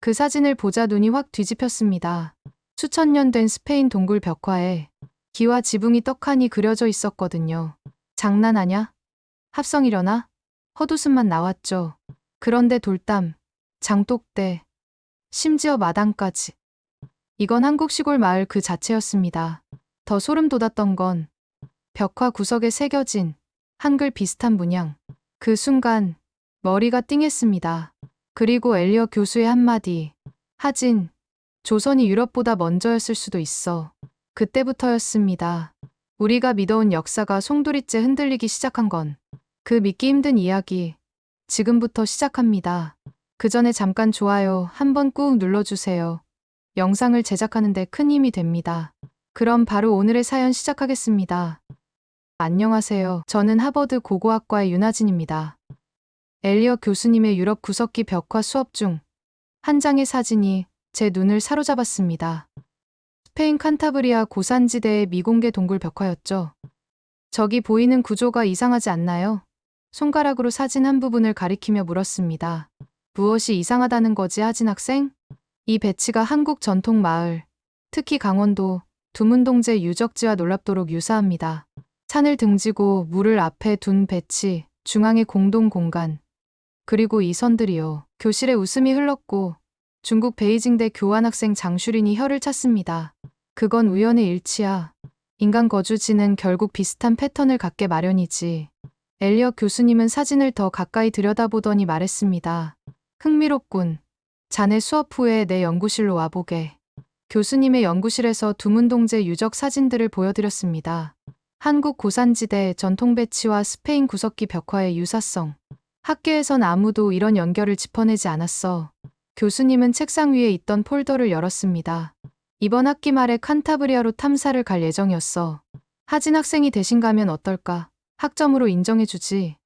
그 사진을 보자 눈이 확 뒤집혔습니다. 수천 년 된 스페인 동굴 벽화에 기와 지붕이 떡하니 그려져 있었거든요. 장난하냐? 합성이려나? 헛웃음만 나왔죠. 그런데 돌담, 장독대, 심지어 마당까지. 이건 한국 시골 마을 그 자체였습니다. 더 소름 돋았던 건 벽화 구석에 새겨진 한글 비슷한 문양. 그 순간 머리가 띵했습니다. 그리고 엘리어 교수의 한마디. 하진, 조선이 유럽보다 먼저였을 수도 있어. 그때부터였습니다. 우리가 믿어온 역사가 송두리째 흔들리기 시작한 건 그 믿기 힘든 이야기. 지금부터 시작합니다. 그 전에 잠깐 좋아요 한번 꾹 눌러주세요. 영상을 제작하는데 큰 힘이 됩니다. 그럼 바로 오늘의 사연 시작하겠습니다. 안녕하세요. 저는 하버드 고고학과의 윤하진입니다. 엘리어 교수님의 유럽 구석기 벽화 수업 중 한 장의 사진이 제 눈을 사로잡았습니다. 스페인 칸타브리아 고산지대의 미공개 동굴 벽화였죠. 저기 보이는 구조가 이상하지 않나요? 손가락으로 사진 한 부분을 가리키며 물었습니다. 무엇이 이상하다는 거지, 하진 학생? 이 배치가 한국 전통 마을, 특히 강원도 두문동제 유적지와 놀랍도록 유사합니다. 산을 등지고 물을 앞에 둔 배치, 중앙의 공동 공간. 그리고 이 선들이요. 교실에 웃음이 흘렀고 중국 베이징대 교환학생 장슈린이 혀를 찼습니다. 그건 우연의 일치야. 인간 거주지는 결국 비슷한 패턴을 갖게 마련이지. 엘리엇 교수님은 사진을 더 가까이 들여다보더니 말했습니다. 흥미롭군. 자네 수업 후에 내 연구실로 와보게. 교수님의 연구실에서 두문동제 유적 사진들을 보여드렸습니다. 한국 고산지대 전통 배치와 스페인 구석기 벽화의 유사성. 학계에선 아무도 이런 연결을 짚어내지 않았어. 교수님은 책상 위에 있던 폴더를 열었습니다. 이번 학기 말에 칸타브리아로 탐사를 갈 예정이었어. 하진 학생이 대신 가면 어떨까? 학점으로 인정해주지.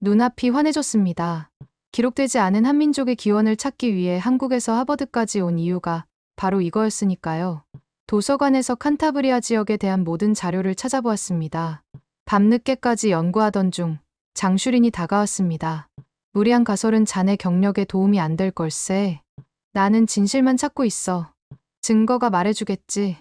눈앞이 환해졌습니다. 기록되지 않은 한민족의 기원을 찾기 위해 한국에서 하버드까지 온 이유가 바로 이거였으니까요. 도서관에서 칸타브리아 지역에 대한 모든 자료를 찾아보았습니다. 밤늦게까지 연구하던 중 장슈린이 다가왔습니다. 무리한 가설은 자네 경력에 도움이 안 될 걸세. 나는 진실만 찾고 있어. 증거가 말해주겠지.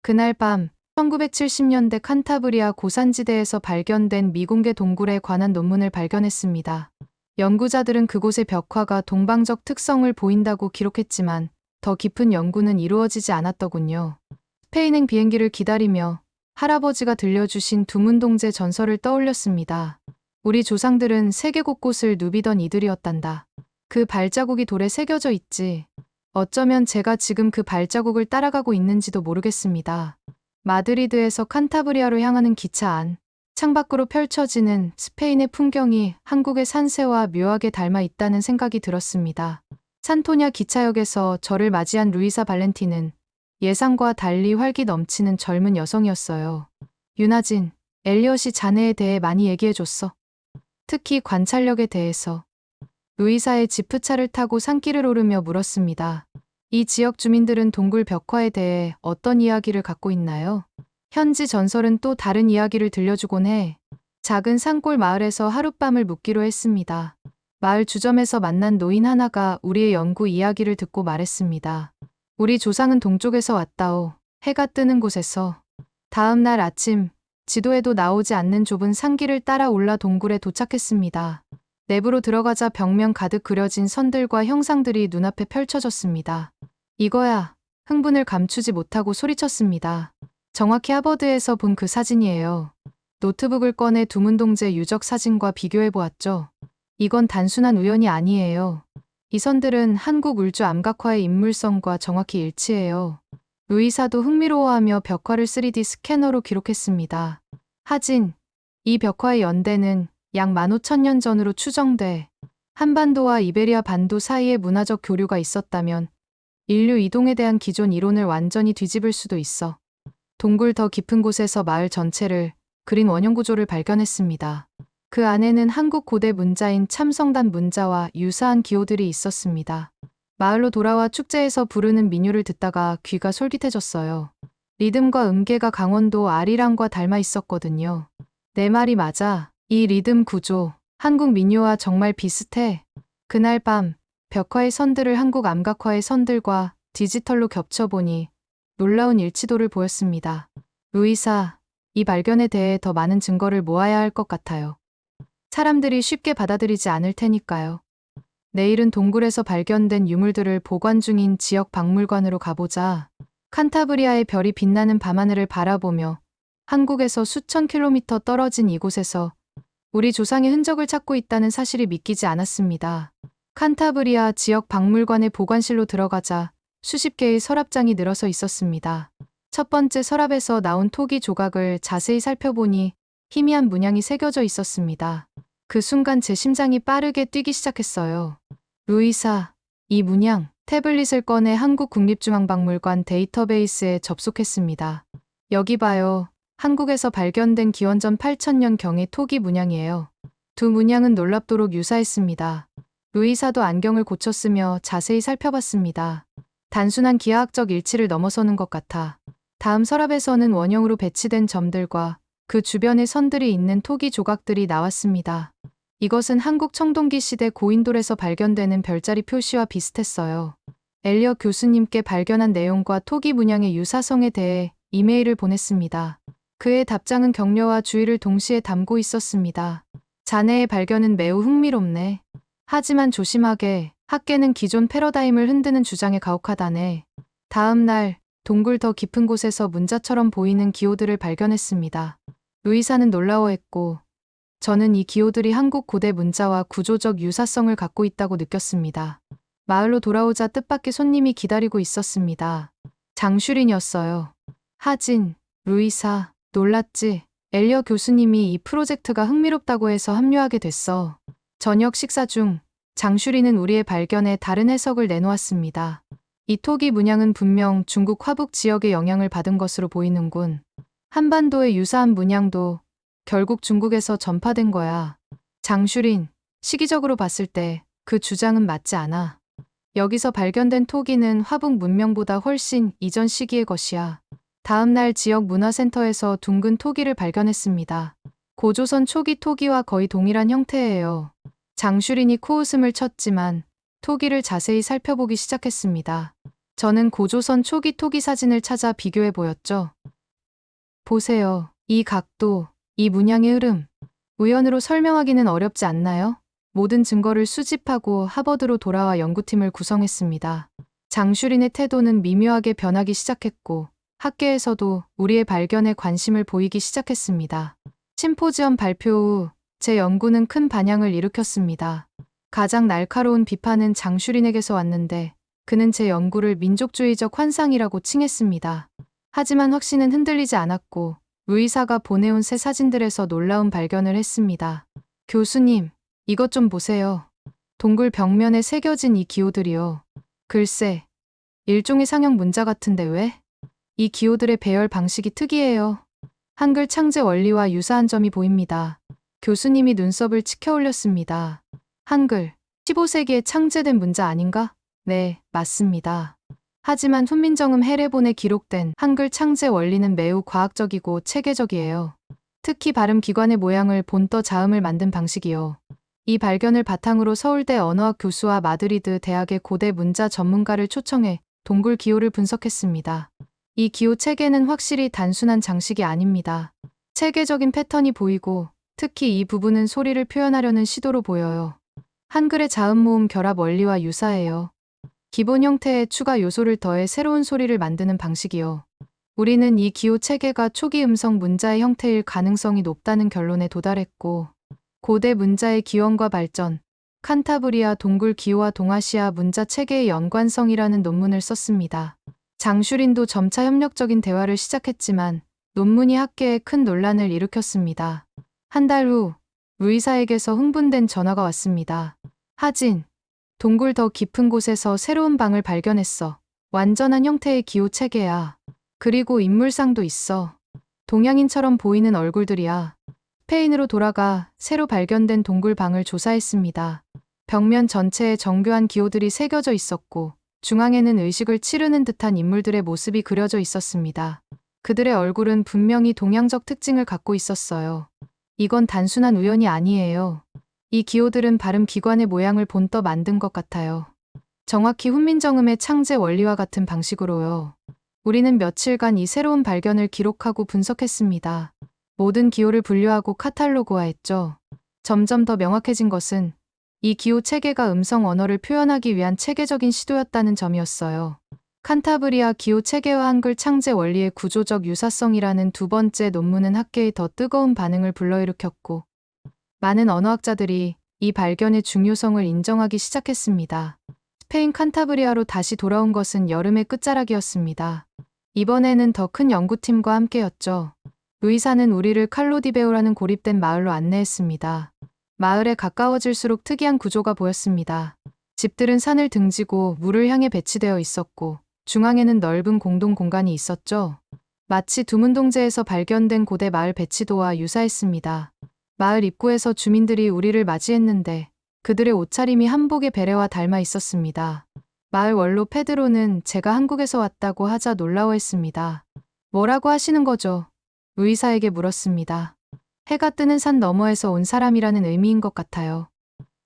그날 밤 1970년대 칸타브리아 고산지대에서 발견된 미공개 동굴에 관한 논문을 발견했습니다. 연구자들은 그곳의 벽화가 동방적 특성을 보인다고 기록했지만 더 깊은 연구는 이루어지지 않았더군요. 스페인행 비행기를 기다리며 할아버지가 들려주신 두문동제 전설을 떠올렸습니다. 우리 조상들은 세계 곳곳을 누비던 이들이었단다. 그 발자국이 돌에 새겨져 있지. 어쩌면 제가 지금 그 발자국을 따라가고 있는지도 모르겠습니다. 마드리드에서 칸타브리아로 향하는 기차 안, 창밖으로 펼쳐지는 스페인의 풍경이 한국의 산세와 묘하게 닮아 있다는 생각이 들었습니다. 산토냐 기차역에서 저를 맞이한 루이사 발렌티는 예상과 달리 활기 넘치는 젊은 여성이었어요. 윤하진, 엘리엇이 자네에 대해 많이 얘기해줬어. 특히 관찰력에 대해서. 루이사의 지프차를 타고 산길을 오르며 물었습니다. 이 지역 주민들은 동굴 벽화에 대해 어떤 이야기를 갖고 있나요? 현지 전설은 또 다른 이야기를 들려주곤 해. 작은 산골 마을에서 하룻밤을 묵기로 했습니다. 마을 주점에서 만난 노인 하나가 우리의 연구 이야기를 듣고 말했습니다. 우리 조상은 동쪽에서 왔다오. 해가 뜨는 곳에서. 다음 날 아침, 지도에도 나오지 않는 좁은 산길을 따라 올라 동굴에 도착했습니다. 내부로 들어가자 벽면 가득 그려진 선들과 형상들이 눈앞에 펼쳐졌습니다. 이거야. 흥분을 감추지 못하고 소리쳤습니다. 정확히 하버드에서 본 그 사진이에요. 노트북을 꺼내 두문동제 유적 사진과 비교해보았죠. 이건 단순한 우연이 아니에요. 이 선들은 한국 울주 암각화의 인물성과 정확히 일치해요. 루이사도 흥미로워하며 벽화를 3D 스캐너로 기록했습니다. 하진, 이 벽화의 연대는 약 15,000년 전으로 추정돼. 한반도와 이베리아 반도 사이에 문화적 교류가 있었다면 인류 이동에 대한 기존 이론을 완전히 뒤집을 수도 있어. 동굴 더 깊은 곳에서 마을 전체를 그린 원형 구조를 발견했습니다. 그 안에는 한국 고대 문자인 참성단 문자와 유사한 기호들이 있었습니다. 마을로 돌아와 축제에서 부르는 민요를 듣다가 귀가 솔깃해졌어요. 리듬과 음계가 강원도 아리랑과 닮아 있었거든요. 내 말이 맞아. 이 리듬 구조, 한국 민요와 정말 비슷해. 그날 밤, 벽화의 선들을 한국 암각화의 선들과 디지털로 겹쳐보니 놀라운 일치도를 보였습니다. 루이사, 이 발견에 대해 더 많은 증거를 모아야 할 것 같아요. 사람들이 쉽게 받아들이지 않을 테니까요. 내일은 동굴에서 발견된 유물들을 보관 중인 지역 박물관으로 가보자. 칸타브리아의 별이 빛나는 밤하늘을 바라보며 한국에서 수천 킬로미터 떨어진 이곳에서 우리 조상의 흔적을 찾고 있다는 사실이 믿기지 않았습니다. 칸타브리아 지역 박물관의 보관실로 들어가자 수십 개의 서랍장이 늘어서 있었습니다. 첫 번째 서랍에서 나온 토기 조각을 자세히 살펴보니 희미한 문양이 새겨져 있었습니다. 그 순간 제 심장이 빠르게 뛰기 시작했어요. 루이사, 이 문양, 태블릿을 꺼내 한국국립중앙박물관 데이터베이스에 접속했습니다. 여기 봐요. 한국에서 발견된 기원전 8000년경의 토기 문양이에요. 두 문양은 놀랍도록 유사했습니다. 루이사도 안경을 고쳤으며 자세히 살펴봤습니다. 단순한 기하학적 일치를 넘어서는 것 같아. 다음 서랍에서는 원형으로 배치된 점들과 그 주변에 선들이 있는 토기 조각들이 나왔습니다. 이것은 한국 청동기 시대 고인돌에서 발견되는 별자리 표시와 비슷했어요. 엘리엇 교수님께 발견한 내용과 토기 문양의 유사성에 대해 이메일을 보냈습니다. 그의 답장은 격려와 주의를 동시에 담고 있었습니다. 자네의 발견은 매우 흥미롭네. 하지만 조심하게, 학계는 기존 패러다임을 흔드는 주장에 가혹하다네. 다음 날, 동굴 더 깊은 곳에서 문자처럼 보이는 기호들을 발견했습니다. 루이사는 놀라워했고, 저는 이 기호들이 한국 고대 문자와 구조적 유사성을 갖고 있다고 느꼈습니다. 마을로 돌아오자 뜻밖의 손님이 기다리고 있었습니다. 장슈린이었어요. 하진, 루이사, 놀랐지? 엘리엇 교수님이 이 프로젝트가 흥미롭다고 해서 합류하게 됐어. 저녁 식사 중 장슈린은 우리의 발견에 다른 해석을 내놓았습니다. 이 토기 문양은 분명 중국 화북 지역의 영향을 받은 것으로 보이는군. 한반도의 유사한 문양도 결국 중국에서 전파된 거야. 장슈린, 시기적으로 봤을 때 그 주장은 맞지 않아. 여기서 발견된 토기는 화북 문명보다 훨씬 이전 시기의 것이야. 다음 날 지역 문화센터에서 둥근 토기를 발견했습니다. 고조선 초기 토기와 거의 동일한 형태예요. 장슈린이 코웃음을 쳤지만 토기를 자세히 살펴보기 시작했습니다. 저는 고조선 초기 토기 사진을 찾아 비교해 보였죠. 보세요. 이 각도, 이 문양의 흐름. 우연으로 설명하기는 어렵지 않나요? 모든 증거를 수집하고 하버드로 돌아와 연구팀을 구성했습니다. 장슈린의 태도는 미묘하게 변하기 시작했고 학계에서도 우리의 발견에 관심을 보이기 시작했습니다. 심포지엄 발표 후 제 연구는 큰 반향을 일으켰습니다. 가장 날카로운 비판은 장슈린에게서 왔는데 그는 제 연구를 민족주의적 환상이라고 칭했습니다. 하지만 확신은 흔들리지 않았고 루이사가 보내온 새 사진들에서 놀라운 발견을 했습니다. 교수님, 이것 좀 보세요. 동굴 벽면에 새겨진 이 기호들이요. 글쎄, 일종의 상형 문자 같은데 왜? 이 기호들의 배열 방식이 특이해요. 한글 창제 원리와 유사한 점이 보입니다. 교수님이 눈썹을 치켜 올렸습니다. 한글, 15세기에 창제된 문자 아닌가? 네, 맞습니다. 하지만 훈민정음 해례본에 기록된 한글 창제 원리는 매우 과학적이고 체계적이에요. 특히 발음 기관의 모양을 본떠 자음을 만든 방식이요. 이 발견을 바탕으로 서울대 언어학 교수와 마드리드 대학의 고대 문자 전문가를 초청해 동굴 기호를 분석했습니다. 이 기호 체계는 확실히 단순한 장식이 아닙니다. 체계적인 패턴이 보이고 특히 이 부분은 소리를 표현하려는 시도로 보여요. 한글의 자음 모음 결합 원리와 유사해요. 기본 형태에 추가 요소를 더해 새로운 소리를 만드는 방식이요. 우리는 이 기호 체계가 초기 음성 문자의 형태일 가능성이 높다는 결론에 도달했고 고대 문자의 기원과 발전, 칸타브리아 동굴 기호와 동아시아 문자 체계의 연관성이라는 논문을 썼습니다. 장슈린도 점차 협력적인 대화를 시작했지만 논문이 학계에 큰 논란을 일으켰습니다. 한 달 후 루이사에게서 흥분된 전화가 왔습니다. 하진, 동굴 더 깊은 곳에서 새로운 방을 발견했어. 완전한 형태의 기호 체계야. 그리고 인물상도 있어. 동양인처럼 보이는 얼굴들이야. 스페인으로 돌아가 새로 발견된 동굴 방을 조사했습니다. 벽면 전체에 정교한 기호들이 새겨져 있었고 중앙에는 의식을 치르는 듯한 인물들의 모습이 그려져 있었습니다. 그들의 얼굴은 분명히 동양적 특징을 갖고 있었어요. 이건 단순한 우연이 아니에요. 이 기호들은 발음 기관의 모양을 본떠 만든 것 같아요. 정확히 훈민정음의 창제 원리와 같은 방식으로요. 우리는 며칠간 이 새로운 발견을 기록하고 분석했습니다. 모든 기호를 분류하고 카탈로그화했죠. 점점 더 명확해진 것은 이 기호 체계가 음성 언어를 표현하기 위한 체계적인 시도였다는 점이었어요. 칸타브리아 기호 체계와 한글 창제 원리의 구조적 유사성이라는 두 번째 논문은 학계의 더 뜨거운 반응을 불러일으켰고, 많은 언어학자들이 이 발견의 중요성을 인정하기 시작했습니다. 스페인 칸타브리아로 다시 돌아온 것은 여름의 끝자락이었습니다. 이번에는 더 큰 연구팀과 함께였죠. 의사는 우리를 칼로디베오라는 고립된 마을로 안내했습니다. 마을에 가까워질수록 특이한 구조가 보였습니다. 집들은 산을 등지고 물을 향해 배치되어 있었고, 중앙에는 넓은 공동 공간이 있었죠. 마치 두문동제에서 발견된 고대 마을 배치도와 유사했습니다. 마을 입구에서 주민들이 우리를 맞이했는데 그들의 옷차림이 한복의 베레와 닮아 있었습니다. 마을 원로 페드로는 제가 한국에서 왔다고 하자 놀라워했습니다. 뭐라고 하시는 거죠? 의사에게 물었습니다. 해가 뜨는 산 너머에서 온 사람이라는 의미인 것 같아요.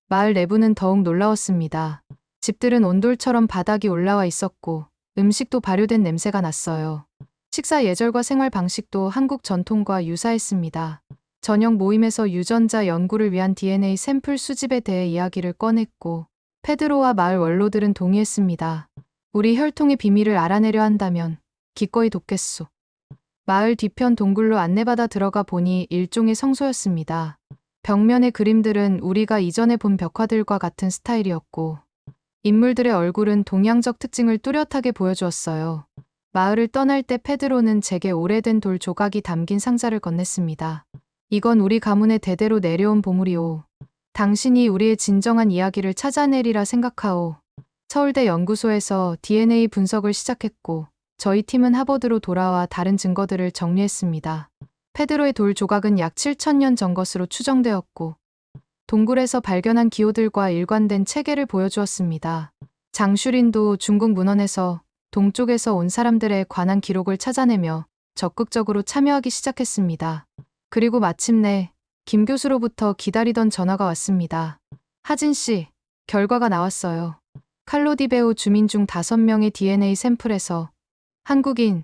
마을 내부는 더욱 놀라웠습니다. 집들은 온돌처럼 바닥이 올라와 있었고 음식도 발효된 냄새가 났어요. 식사 예절과 생활 방식도 한국 전통과 유사했습니다. 저녁 모임에서 유전자 연구를 위한 DNA 샘플 수집에 대해 이야기를 꺼냈고, 페드로와 마을 원로들은 동의했습니다. 우리 혈통의 비밀을 알아내려 한다면 기꺼이 돕겠소. 마을 뒤편 동굴로 안내받아 들어가 보니 일종의 성소였습니다. 벽면의 그림들은 우리가 이전에 본 벽화들과 같은 스타일이었고, 인물들의 얼굴은 동양적 특징을 뚜렷하게 보여주었어요. 마을을 떠날 때 페드로는 제게 오래된 돌 조각이 담긴 상자를 건넸습니다. 이건 우리 가문의 대대로 내려온 보물이오. 당신이 우리의 진정한 이야기를 찾아내리라 생각하오. 서울대 연구소에서 DNA 분석을 시작했고, 저희 팀은 하버드로 돌아와 다른 증거들을 정리했습니다. 페드로의 돌 조각은 약 7,000년 전 것으로 추정되었고, 동굴에서 발견한 기호들과 일관된 체계를 보여주었습니다. 장슈린도 중국 문헌에서 동쪽에서 온 사람들에 관한 기록을 찾아내며 적극적으로 참여하기 시작했습니다. 그리고 마침내 김 교수로부터 기다리던 전화가 왔습니다. 하진 씨, 결과가 나왔어요. 칼로디베오 주민 중 5명의 DNA 샘플에서 한국인,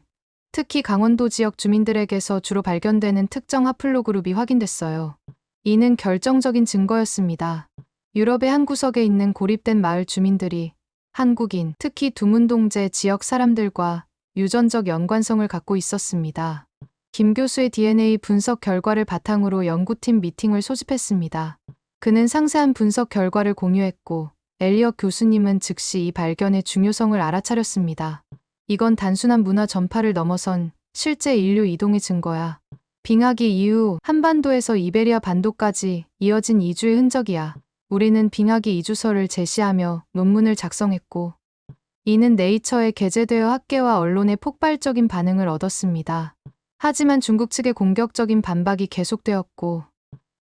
특히 강원도 지역 주민들에게서 주로 발견되는 특정 하플로그룹이 확인됐어요. 이는 결정적인 증거였습니다. 유럽의 한 구석에 있는 고립된 마을 주민들이 한국인, 특히 두문동제 지역 사람들과 유전적 연관성을 갖고 있었습니다. 김 교수의 DNA 분석 결과를 바탕으로 연구팀 미팅을 소집했습니다. 그는 상세한 분석 결과를 공유했고, 엘리엇 교수님은 즉시 이 발견의 중요성을 알아차렸습니다. 이건 단순한 문화 전파를 넘어선 실제 인류 이동의 증거야. 빙하기 이후 한반도에서 이베리아 반도까지 이어진 이주의 흔적이야. 우리는 빙하기 이주설을 제시하며 논문을 작성했고, 이는 네이처에 게재되어 학계와 언론의 폭발적인 반응을 얻었습니다. 하지만 중국 측의 공격적인 반박이 계속되었고,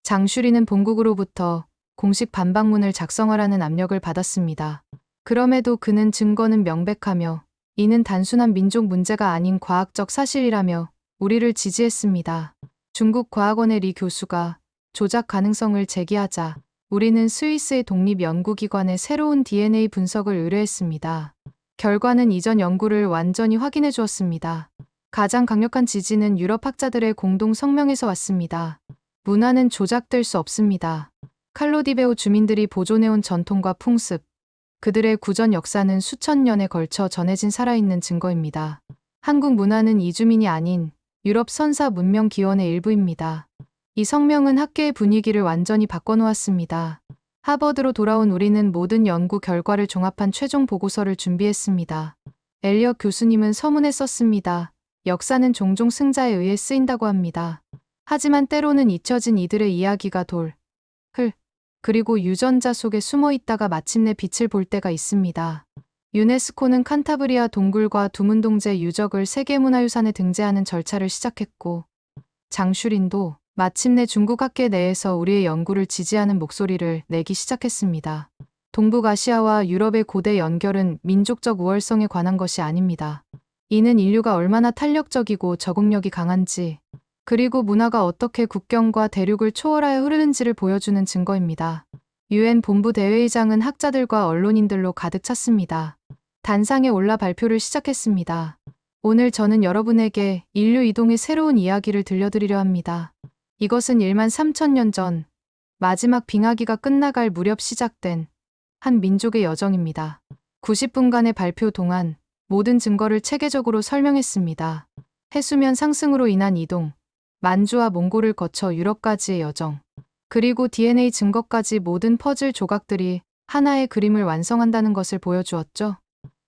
장슈리는 본국으로부터 공식 반박문을 작성하라는 압력을 받았습니다. 그럼에도 그는 증거는 명백하며 이는 단순한 민족 문제가 아닌 과학적 사실이라며 우리를 지지했습니다. 중국 과학원의 리 교수가 조작 가능성을 제기하자 우리는 스위스의 독립연구기관에 새로운 DNA 분석을 의뢰했습니다. 결과는 이전 연구를 완전히 확인해 주었습니다. 가장 강력한 지지는 유럽 학자들의 공동 성명에서 왔습니다. 문화는 조작될 수 없습니다. 칼로디베오 주민들이 보존해온 전통과 풍습, 그들의 구전 역사는 수천 년에 걸쳐 전해진 살아있는 증거입니다. 한국 문화는 이주민이 아닌 유럽 선사 문명 기원의 일부입니다. 이 성명은 학계의 분위기를 완전히 바꿔놓았습니다. 하버드로 돌아온 우리는 모든 연구 결과를 종합한 최종 보고서를 준비했습니다. 엘리엇 교수님은 서문에 썼습니다. 역사는 종종 승자에 의해 쓰인다고 합니다. 하지만 때로는 잊혀진 이들의 이야기가 돌, 흘, 그리고 유전자 속에 숨어 있다가 마침내 빛을 볼 때가 있습니다. 유네스코는 칸타브리아 동굴과 두문동제 유적을 세계문화유산에 등재하는 절차를 시작했고, 장슈린도 마침내 중국 학계 내에서 우리의 연구를 지지하는 목소리를 내기 시작했습니다. 동북아시아와 유럽의 고대 연결은 민족적 우월성에 관한 것이 아닙니다. 이는 인류가 얼마나 탄력적이고 적응력이 강한지, 그리고 문화가 어떻게 국경과 대륙을 초월하여 흐르는지를 보여주는 증거입니다. UN 본부 대회의장은 학자들과 언론인들로 가득 찼습니다. 단상에 올라 발표를 시작했습니다. 오늘 저는 여러분에게 인류 이동의 새로운 이야기를 들려드리려 합니다. 이것은 1만 3천 년 전 마지막 빙하기가 끝나갈 무렵 시작된 한 민족의 여정입니다. 90분간의 발표 동안 모든 증거를 체계적으로 설명했습니다. 해수면 상승으로 인한 이동, 만주와 몽골을 거쳐 유럽까지의 여정, 그리고 DNA 증거까지 모든 퍼즐 조각들이 하나의 그림을 완성한다는 것을 보여주었죠.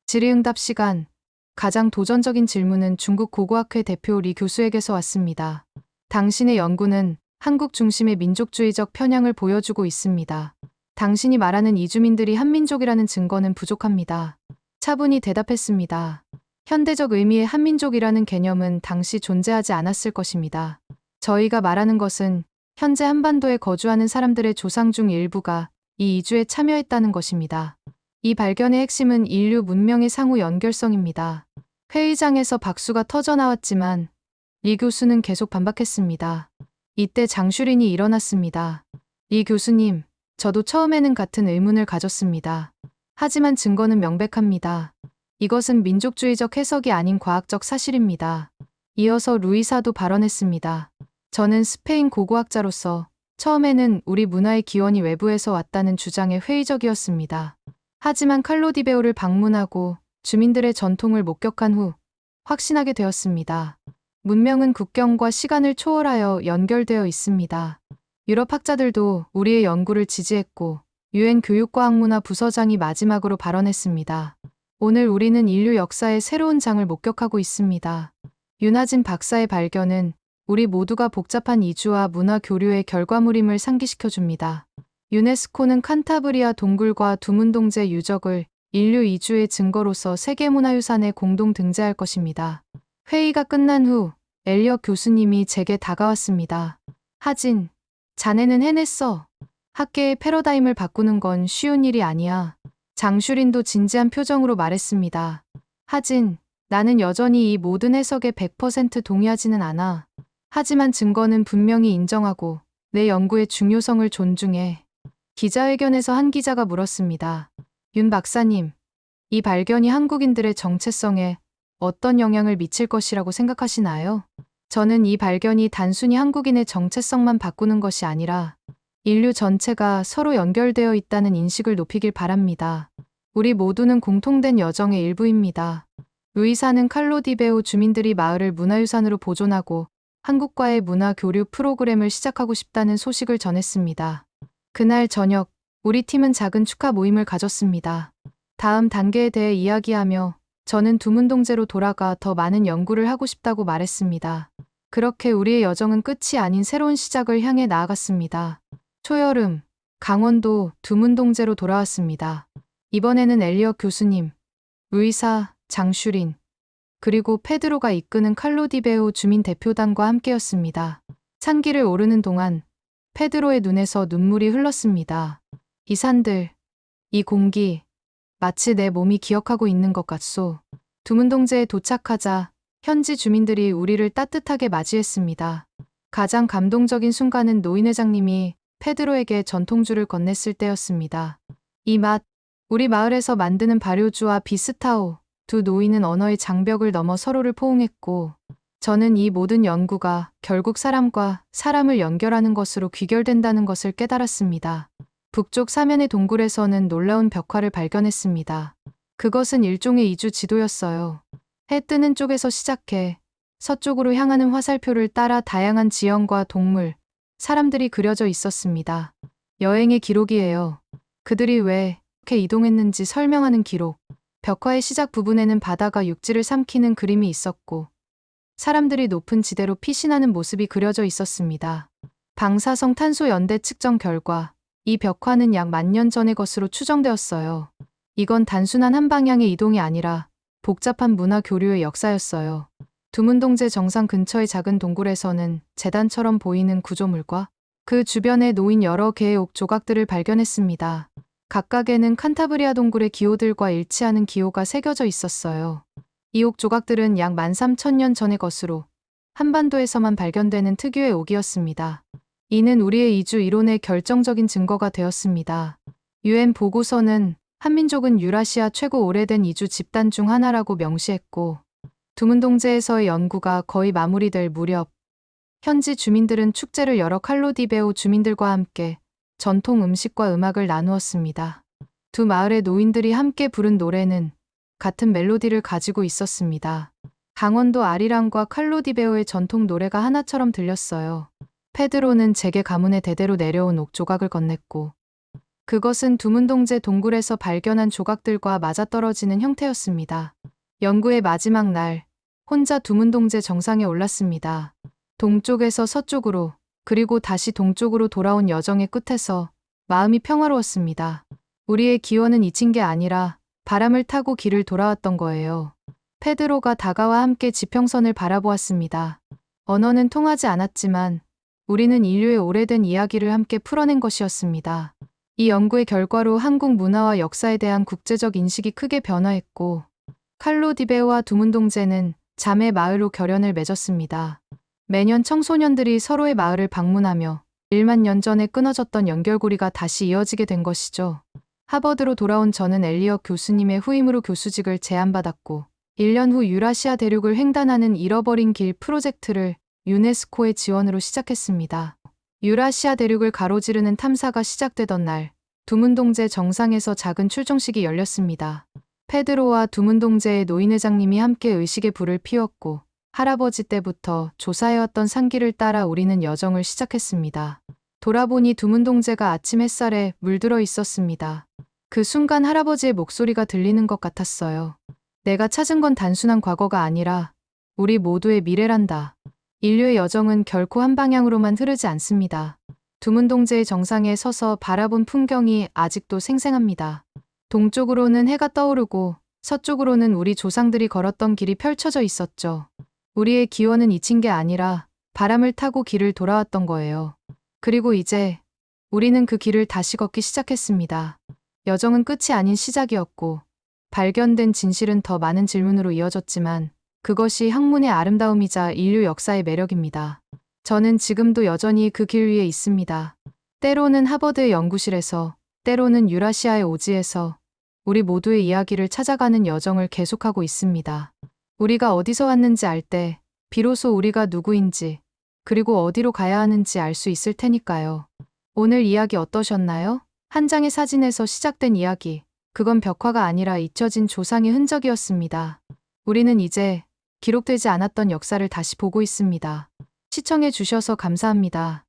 질의응답 시간. 가장 도전적인 질문은 중국 고고학회 대표 리 교수에게서 왔습니다. 당신의 연구는 한국 중심의 민족주의적 편향을 보여주고 있습니다. 당신이 말하는 이주민들이 한민족이라는 증거는 부족합니다. 차분히 대답했습니다. 현대적 의미의 한민족이라는 개념은 당시 존재하지 않았을 것입니다. 저희가 말하는 것은 현재 한반도에 거주하는 사람들의 조상 중 일부가 이 이주에 참여했다는 것입니다. 이 발견의 핵심은 인류 문명의 상호 연결성입니다. 회의장에서 박수가 터져 나왔지만 리 교수는 계속 반박했습니다. 이때 장슈린이 일어났습니다. 리 교수님, 저도 처음에는 같은 의문을 가졌습니다. 하지만 증거는 명백합니다. 이것은 민족주의적 해석이 아닌 과학적 사실입니다. 이어서 루이사도 발언했습니다. 저는 스페인 고고학자로서 처음에는 우리 문화의 기원이 외부에서 왔다는 주장에 회의적이었습니다. 하지만 칼로디베오를 방문하고 주민들의 전통을 목격한 후 확신하게 되었습니다. 문명은 국경과 시간을 초월하여 연결되어 있습니다. 유럽 학자들도 우리의 연구를 지지했고 UN 교육과학문화 부서장이 마지막으로 발언했습니다. 오늘 우리는 인류 역사의 새로운 장을 목격하고 있습니다. 윤하진 박사의 발견은 우리 모두가 복잡한 이주와 문화 교류의 결과물임을 상기시켜줍니다. 유네스코는 칸타브리아 동굴과 두문동제 유적을 인류 이주의 증거로서 세계문화유산에 공동 등재할 것입니다. 회의가 끝난 후 엘리엇 교수님이 제게 다가왔습니다. 하진, 자네는 해냈어. 학계의 패러다임을 바꾸는 건 쉬운 일이 아니야. 장슈린도 진지한 표정으로 말했습니다. 하진, 나는 여전히 이 모든 해석에 100% 동의하지는 않아. 하지만 증거는 분명히 인정하고 내 연구의 중요성을 존중해. 기자회견에서 한 기자가 물었습니다. 윤 박사님, 이 발견이 한국인들의 정체성에 어떤 영향을 미칠 것이라고 생각하시나요? 저는 이 발견이 단순히 한국인의 정체성만 바꾸는 것이 아니라 인류 전체가 서로 연결되어 있다는 인식을 높이길 바랍니다. 우리 모두는 공통된 여정의 일부입니다. 루이사는 칼로디베오 주민들이 마을을 문화유산으로 보존하고 한국과의 문화 교류 프로그램을 시작하고 싶다는 소식을 전했습니다. 그날 저녁, 우리 팀은 작은 축하 모임을 가졌습니다. 다음 단계에 대해 이야기하며 저는 두문동제로 돌아가 더 많은 연구를 하고 싶다고 말했습니다. 그렇게 우리의 여정은 끝이 아닌 새로운 시작을 향해 나아갔습니다. 초여름, 강원도 두문동제로 돌아왔습니다. 이번에는 엘리엇 교수님, 루이사, 장슈린, 그리고 페드로가 이끄는 칼로디베오 주민 대표단과 함께였습니다. 산길을 오르는 동안 페드로의 눈에서 눈물이 흘렀습니다. 이 산들, 이 공기, 마치 내 몸이 기억하고 있는 것 같소. 두문동제에 도착하자 현지 주민들이 우리를 따뜻하게 맞이했습니다. 가장 감동적인 순간은 노인회장님이 페드로에게 전통주를 건넸을 때였습니다. 이 맛, 우리 마을에서 만드는 발효주와 비슷하오. 두 노인은 언어의 장벽을 넘어 서로를 포옹했고 저는 이 모든 연구가 결국 사람과 사람을 연결하는 것으로 귀결된다는 것을 깨달았습니다. 북쪽 사면의 동굴에서는 놀라운 벽화를 발견했습니다. 그것은 일종의 이주 지도였어요. 해 뜨는 쪽에서 시작해 서쪽으로 향하는 화살표를 따라 다양한 지형과 동물, 사람들이 그려져 있었습니다. 여행의 기록이에요. 그들이 왜 이렇게 이동했는지 설명하는 기록. 벽화의 시작 부분에는 바다가 육지를 삼키는 그림이 있었고 사람들이 높은 지대로 피신하는 모습이 그려져 있었습니다. 방사성 탄소 연대 측정 결과 이 벽화는 약 10,000년 전의 것으로 추정되었어요. 이건 단순한 한 방향의 이동이 아니라 복잡한 문화 교류의 역사였어요. 두문동제 정상 근처의 작은 동굴에서는 재단처럼 보이는 구조물과 그 주변에 놓인 여러 개의 옥 조각들을 발견했습니다. 각각에는 칸타브리아 동굴의 기호들과 일치하는 기호가 새겨져 있었어요. 이 옥 조각들은 약 13,000년 전의 것으로 한반도에서만 발견되는 특유의 옥이었습니다. 이는 우리의 이주 이론의 결정적인 증거가 되었습니다. UN 보고서는 한민족은 유라시아 최고 오래된 이주 집단 중 하나라고 명시했고, 두문동제에서의 연구가 거의 마무리될 무렵, 현지 주민들은 축제를 열어 칼로디베오 주민들과 함께 전통 음식과 음악을 나누었습니다. 두 마을의 노인들이 함께 부른 노래는 같은 멜로디를 가지고 있었습니다. 강원도 아리랑과 칼로디베오의 전통 노래가 하나처럼 들렸어요. 페드로는 제게 가문에 대대로 내려온 옥 조각을 건넸고, 그것은 두문동제 동굴에서 발견한 조각들과 맞아떨어지는 형태였습니다. 연구의 마지막 날, 혼자 두문동제 정상에 올랐습니다. 동쪽에서 서쪽으로, 그리고 다시 동쪽으로 돌아온 여정의 끝에서 마음이 평화로웠습니다. 우리의 기원은 잊힌 게 아니라 바람을 타고 길을 돌아왔던 거예요. 페드로가 다가와 함께 지평선을 바라보았습니다. 언어는 통하지 않았지만 우리는 인류의 오래된 이야기를 함께 풀어낸 것이었습니다. 이 연구의 결과로 한국 문화와 역사에 대한 국제적 인식이 크게 변화했고, 칼로디베오와 두문동제는 자매 마을로 결연을 맺었습니다. 매년 청소년들이 서로의 마을을 방문하며 1만 년 전에 끊어졌던 연결고리가 다시 이어지게 된 것이죠. 하버드로 돌아온 저는 엘리엇 교수님의 후임으로 교수직을 제안받았고, 1년 후 유라시아 대륙을 횡단하는 잃어버린 길 프로젝트를 유네스코의 지원으로 시작했습니다. 유라시아 대륙을 가로지르는 탐사가 시작되던 날, 두문동제 정상에서 작은 출정식이 열렸습니다. 페드로와 두문동제의 노인회장님이 함께 의식의 불을 피웠고, 할아버지 때부터 조사해왔던 산길을 따라 우리는 여정을 시작했습니다. 돌아보니 두문동제가 아침 햇살에 물들어 있었습니다. 그 순간 할아버지의 목소리가 들리는 것 같았어요. 내가 찾은 건 단순한 과거가 아니라 우리 모두의 미래란다. 인류의 여정은 결코 한 방향으로만 흐르지 않습니다. 두문동제의 정상에 서서 바라본 풍경이 아직도 생생합니다. 동쪽으로는 해가 떠오르고 서쪽으로는 우리 조상들이 걸었던 길이 펼쳐져 있었죠. 우리의 기원은 잊힌 게 아니라 바람을 타고 길을 돌아왔던 거예요. 그리고 이제 우리는 그 길을 다시 걷기 시작했습니다. 여정은 끝이 아닌 시작이었고, 발견된 진실은 더 많은 질문으로 이어졌지만 그것이 학문의 아름다움이자 인류 역사의 매력입니다. 저는 지금도 여전히 그 길 위에 있습니다. 때로는 하버드의 연구실에서, 때로는 유라시아의 오지에서 우리 모두의 이야기를 찾아가는 여정을 계속하고 있습니다. 우리가 어디서 왔는지 알 때 비로소 우리가 누구인지, 그리고 어디로 가야 하는지 알 수 있을 테니까요. 오늘 이야기 어떠셨나요? 한 장의 사진에서 시작된 이야기, 그건 벽화가 아니라 잊혀진 조상의 흔적이었습니다. 우리는 이제 기록되지 않았던 역사를 다시 보고 있습니다. 시청해 주셔서 감사합니다.